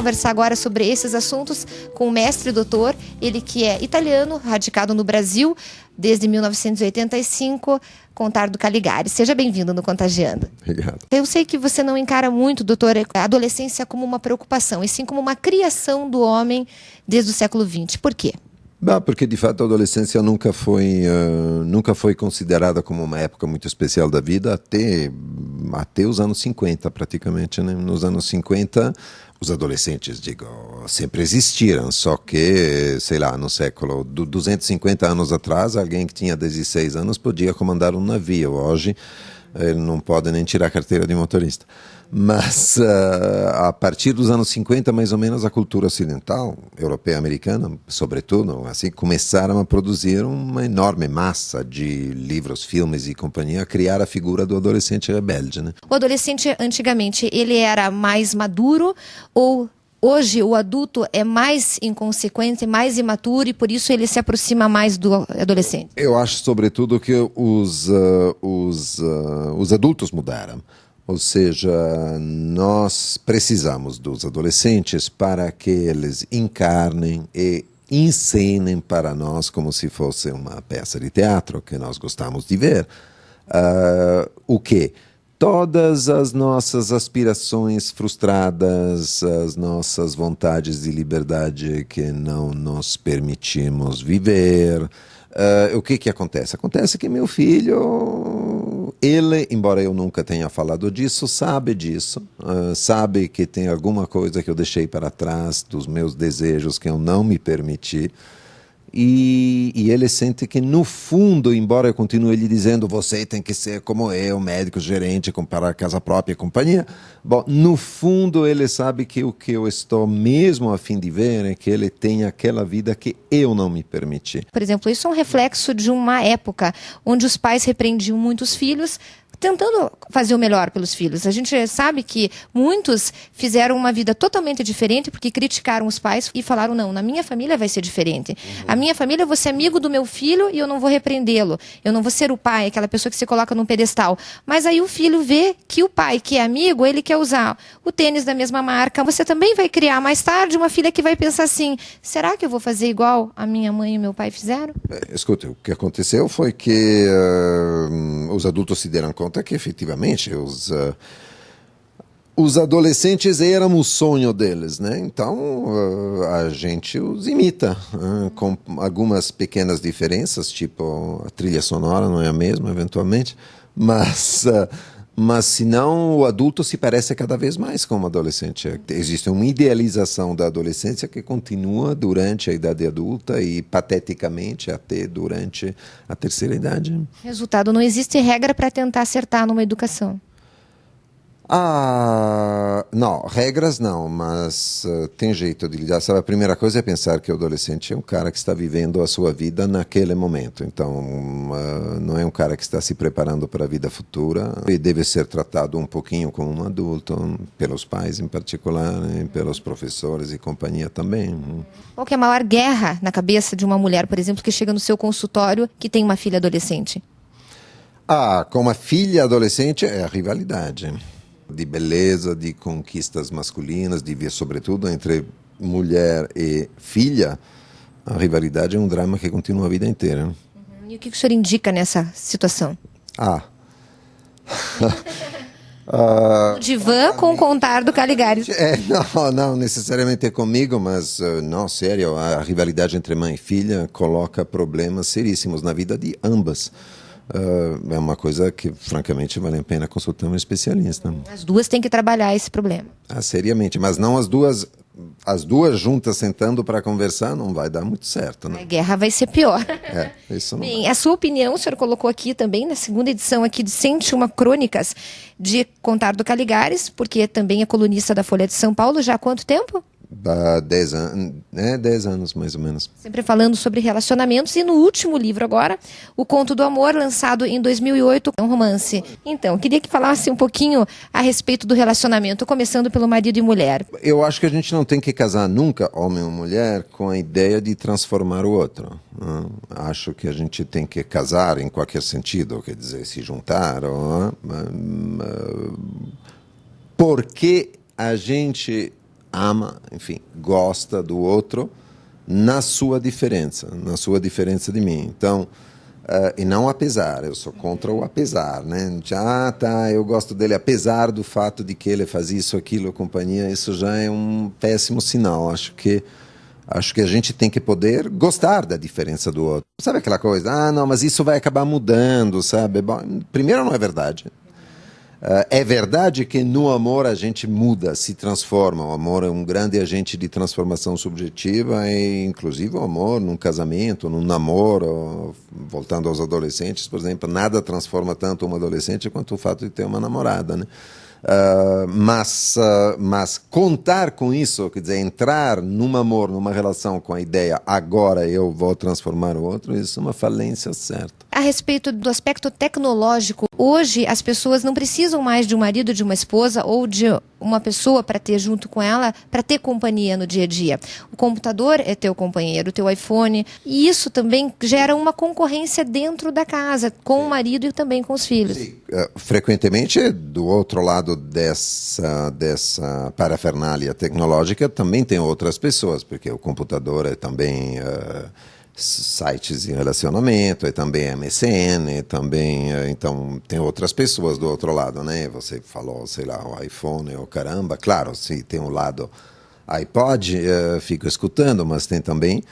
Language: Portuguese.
conversar agora sobre esses assuntos com o mestre doutor, ele que é italiano, radicado no Brasil desde 1985, Contardo Caligari. Seja bem-vindo no Contagiando. Obrigado. Eu sei que você não encara muito, doutor, a adolescência como uma preocupação, e sim como uma criação do homem desde o século XX. Por quê? Porque de fato a adolescência nunca foi considerada como uma época muito especial da vida até os anos 50 praticamente, né? Nos anos 50 os adolescentes, sempre existiram, só que, sei lá, no século 250 anos atrás, alguém que tinha 16 anos podia comandar um navio. Hoje ele não pode nem tirar a carteira de motorista. Mas a partir dos anos 50, mais ou menos, a cultura ocidental, europeia, americana, sobretudo, assim, começaram a produzir uma enorme massa de livros, filmes e companhia, a criar a figura do adolescente rebelde, né? O adolescente, antigamente, ele era mais maduro ou hoje o adulto é mais inconsequente, mais imaturo e por isso ele se aproxima mais do adolescente? Eu acho, sobretudo, que os adultos mudaram. Ou seja, nós precisamos dos adolescentes para que eles encarnem e encenem para nós como se fosse uma peça de teatro que nós gostamos de ver. O quê? Todas as nossas aspirações frustradas, as nossas vontades de liberdade que não nos permitimos viver. O que acontece? Acontece que meu filho, ele, embora eu nunca tenha falado disso, sabe disso, sabe que tem alguma coisa que eu deixei para trás dos meus desejos que eu não me permiti. E ele sente que, no fundo, embora eu continue lhe dizendo você tem que ser como eu, médico, gerente, para casa própria e companhia, no fundo ele sabe que o que eu estou mesmo a fim de ver é que ele tem aquela vida que eu não me permiti. Por exemplo, isso é um reflexo de uma época onde os pais repreendiam muitos filhos, tentando fazer o melhor pelos filhos. A gente sabe que muitos fizeram uma vida totalmente diferente porque criticaram os pais e falaram, não, na minha família vai ser diferente. A minha família, eu vou ser amigo do meu filho e eu não vou repreendê-lo. Eu não vou ser o pai, aquela pessoa que se coloca num pedestal. Mas aí o filho vê que o pai, que é amigo, ele quer usar o tênis da mesma marca. Você também vai criar mais tarde uma filha que vai pensar assim, será que eu vou fazer igual a minha mãe e meu pai fizeram? Escuta, o que aconteceu foi que os adultos se deram conta que efetivamente os adolescentes eram o sonho deles, né? Então a gente os imita, com algumas pequenas diferenças, tipo a trilha sonora não é a mesma eventualmente, mas senão o adulto se parece cada vez mais com o adolescente. Existe uma idealização da adolescência que continua durante a idade adulta e pateticamente até durante a terceira idade. Resultado, não existe regra para tentar acertar numa educação. Não, regras não, mas tem jeito de lidar. Sabe, a primeira coisa é pensar que o adolescente é um cara que está vivendo a sua vida naquele momento. Então, não é um cara que está se preparando para a vida futura e deve ser tratado um pouquinho como um adulto, pelos pais em particular, e pelos professores e companhia também. Qual que é a maior guerra na cabeça de uma mulher, por exemplo, que chega no seu consultório que tem uma filha adolescente? Com uma filha adolescente é a rivalidade. De beleza, de conquistas masculinas, de ver, sobretudo, entre mulher e filha, a rivalidade é um drama que continua a vida inteira. E o que o senhor indica nessa situação? O divã com o Contardo Caligari. Não necessariamente é comigo, mas, não, sério, a rivalidade entre mãe e filha coloca problemas seríssimos na vida de ambas. É uma coisa que, francamente, vale a pena consultar um especialista. As duas têm que trabalhar esse problema. Seriamente, mas não as duas juntas sentando para conversar, não vai dar muito certo, né? A guerra vai ser pior. Isso não Bem, vai. a sua opinião, o senhor colocou aqui também, na segunda edição aqui de 101 Crônicas de Contardo Caligares, porque também é colunista da Folha de São Paulo, já há quanto tempo? 10 anos, 10 anos mais ou menos. Sempre falando sobre relacionamentos e no último livro agora, O Conto do Amor, lançado em 2008, é um romance. Então, queria que falasse um pouquinho a respeito do relacionamento, começando pelo marido e mulher. Eu acho que a gente não tem que casar nunca, homem ou mulher, com a ideia de transformar o outro. Acho que a gente tem que casar em qualquer sentido, quer dizer, se juntar, porque a gente ama, enfim, gosta do outro na sua diferença de mim. Então, e não apesar, eu sou contra o apesar, né? Tá, eu gosto dele apesar do fato de que ele faz isso, aquilo, companhia, isso já é um péssimo sinal. Acho que a gente tem que poder gostar da diferença do outro. Sabe aquela coisa, não, mas isso vai acabar mudando, sabe? Bom, primeiro, não é verdade. É verdade que no amor a gente muda, se transforma. O amor é um grande agente de transformação subjetiva, e inclusive o amor num casamento, num namoro, voltando aos adolescentes, por exemplo, nada transforma tanto um adolescente quanto o fato de ter uma namorada, né? Mas contar com isso, quer dizer, entrar num amor, numa relação com a ideia agora eu vou transformar o outro, isso é uma falência certa. A respeito do aspecto tecnológico, hoje as pessoas não precisam mais de um marido, de uma esposa ou de uma pessoa para ter junto com ela, para ter companhia no dia a dia. O computador é teu companheiro, o teu iPhone, e isso também gera uma concorrência dentro da casa, com o marido e também com os filhos. Sim. Frequentemente, do outro lado dessa parafernália tecnológica, também tem outras pessoas, porque o computador é também sites de relacionamento, é também MSN, também, então tem outras pessoas do outro lado, né? Você falou, sei lá, o iPhone, o caramba, claro, se tem um lado iPod, fico escutando, mas tem também